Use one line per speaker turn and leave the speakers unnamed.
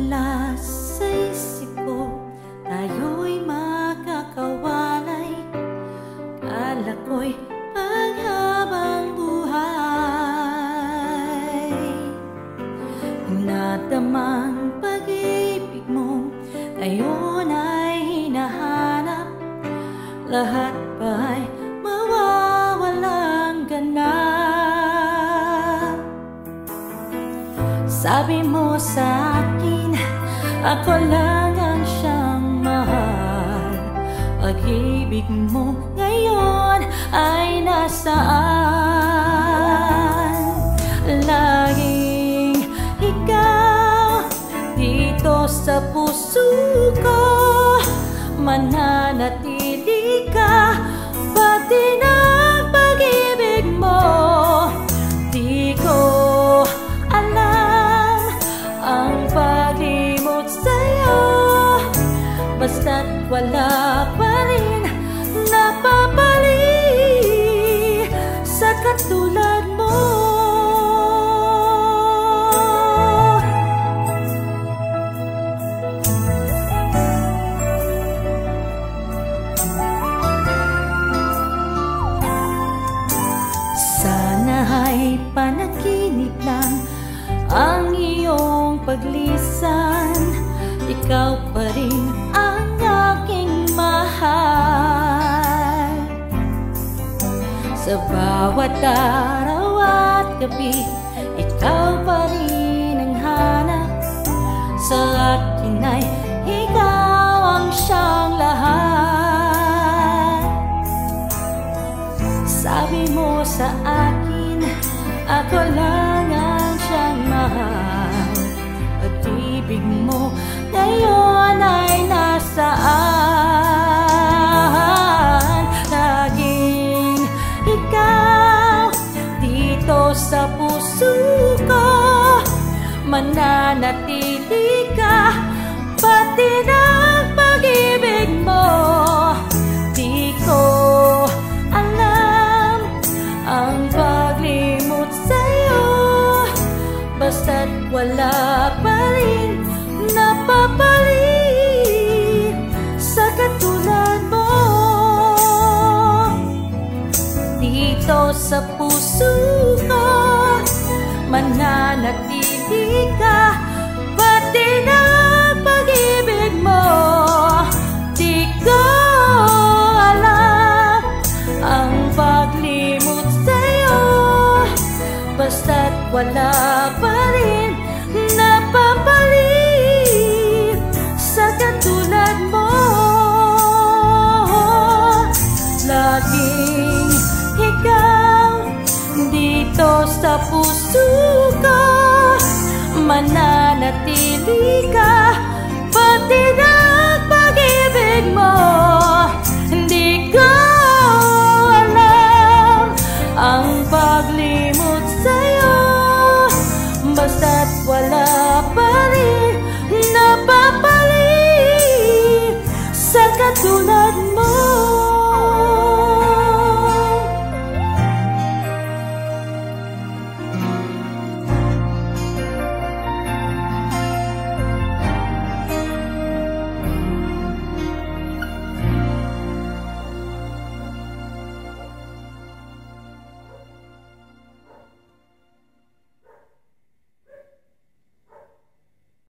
Wala sa isip ko tayo'y makakawalay. Kala ko'y paghabang buhay. Nadamang pag-ibig mo ngayon ay hinahanap. Lahat ba'y mawawalang ganap? Sabi mo sa akin, ako lang ang siyang mahal. Pag-ibig mo ngayon ay nasaan? Laging ikaw dito sa puso ko, mananatili ka pati ng pag-ibig mo. Di ko alam ang paglimot sa'yo, basta't wala pa rin napapali sa katulad mo. Sana ay panaginip lang ang iyong paglisan. Ikaw pa rin ang aking mahal. Sa bawat araw at gabi, ikaw pa rin ang hanap. Sa akin ay ikaw ang siyang lahat. Sabi mo sa akin, ako lang ang siyang mahal. Pag-ibig mo ngayon ay nasaan? Laging ikaw dito sa puso ko, mananatili ka pati ng pag-ibig mo. Di ko alam ang paglimot sa'yo, basta't wala pa rin napapali sa katulad mo. Dito sa puso ko, mananatili ka pati ng pag-ibig mo. Di ko alam ang paglimot sa'yo, basta't wala